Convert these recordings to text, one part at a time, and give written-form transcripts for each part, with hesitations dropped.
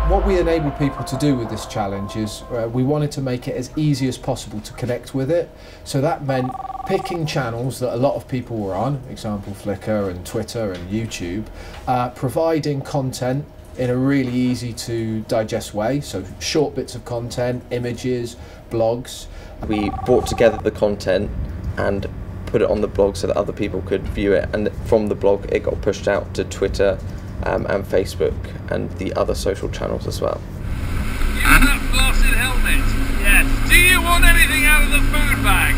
What we enable people to do with this challenge is we wanted to make it as easy as possible to connect with it. So that meant picking channels that a lot of people were on, example Flickr and Twitter and YouTube, providing content in a really easy to digest way, so short bits of content, images, blogs. We brought together the content and put it on the blog so that other people could view it, and from the blog it got pushed out to Twitter and Facebook and the other social channels as well. You have that blasted helmet? Yes. Do you want anything out of the food bag?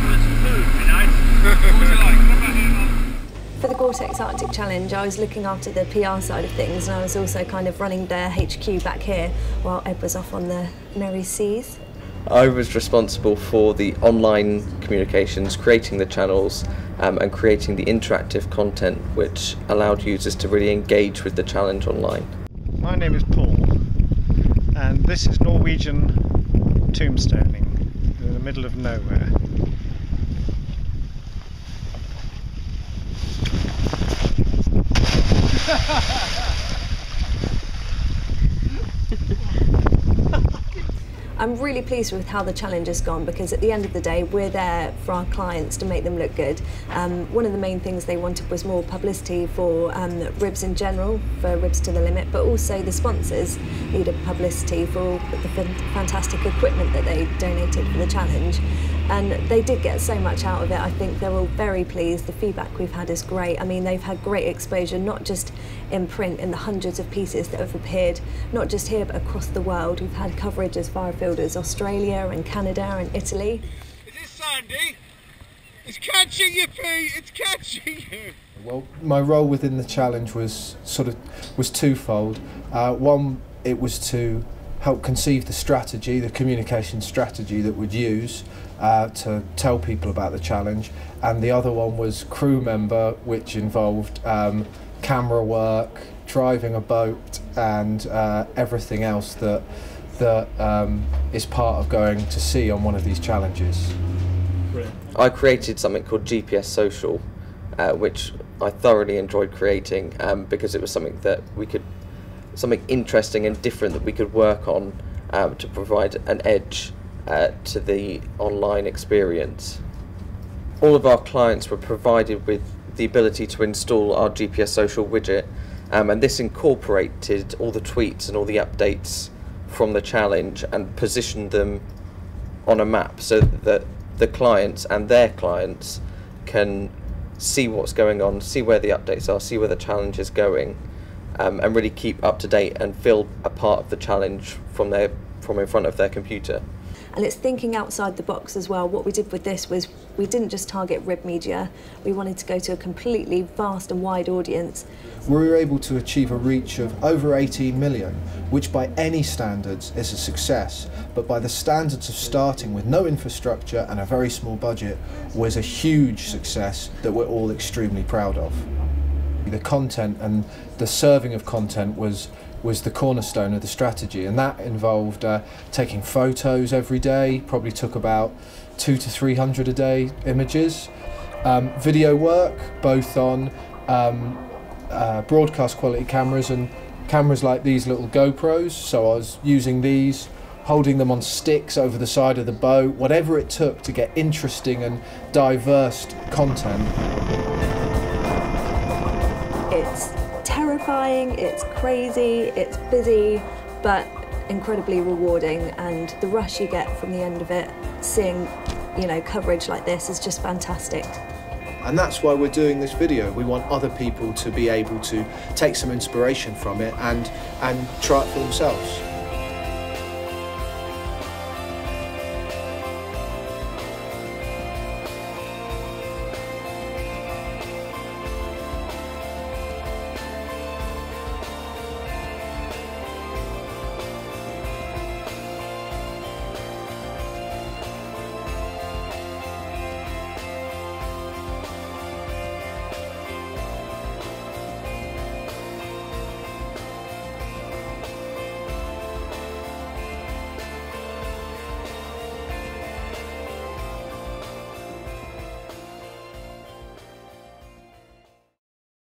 Well, it's food, you know. What would you like? What about you, Mum? For the GORE-TEX Arctic Challenge, I was looking after the PR side of things, and I was also kind of running their HQ back here while Ed was off on the merry seas. I was responsible for the online communications, creating the channels and creating the interactive content which allowed users to really engage with the challenge online. My name is Paul, and this is Norwegian tombstoning in the middle of nowhere. I'm really pleased with how the challenge has gone, because at the end of the day we're there for our clients to make them look good. One of the main things they wanted was more publicity for ribs in general, for Ribs to the Limit, but also the sponsors needed publicity for all the fantastic equipment that they donated for the challenge. And they did get so much out of it. I think they're all very pleased. The feedback we've had is great. I mean, they've had great exposure, not just in print, in the hundreds of pieces that have appeared, not just here, but across the world. We've had coverage as far afield as Australia and Canada and Italy. Is this Sandy? It's catching you, Pete! It's catching you! Well, my role within the challenge was twofold. One, it was to help conceive the strategy, the communication strategy that we'd use to tell people about the challenge, and the other one was crew member, which involved camera work, driving a boat, and everything else that is part of going to sea on one of these challenges. Brilliant. I created something called GPS Social, which I thoroughly enjoyed creating because it was something interesting and different that we could work on to provide an edge to the online experience. All of our clients were provided with the ability to install our GPS Social widget, and this incorporated all the tweets and all the updates from the challenge and positioned them on a map so that the clients and their clients can see what's going on, see where the updates are, see where the challenge is going, and really keep up to date and feel a part of the challenge from in front of their computer. And it's thinking outside the box as well. What we did with this was we didn't just target rib media, we wanted to go to a completely vast and wide audience. We were able to achieve a reach of over 18 million, which by any standards is a success, but by the standards of starting with no infrastructure and a very small budget was a huge success that we're all extremely proud of. The content and the serving of content was the cornerstone of the strategy, and that involved taking photos every day, probably took about 200 to 300 a day images, video work both on broadcast quality cameras and cameras like these little GoPros, so I was using these, holding them on sticks over the side of the boat, whatever it took to get interesting and diverse content. It's terrifying, it's crazy, it's busy, but incredibly rewarding, and the rush you get from the end of it, seeing, you know, coverage like this is just fantastic. And that's why we're doing this video. We want other people to be able to take some inspiration from it and try it for themselves.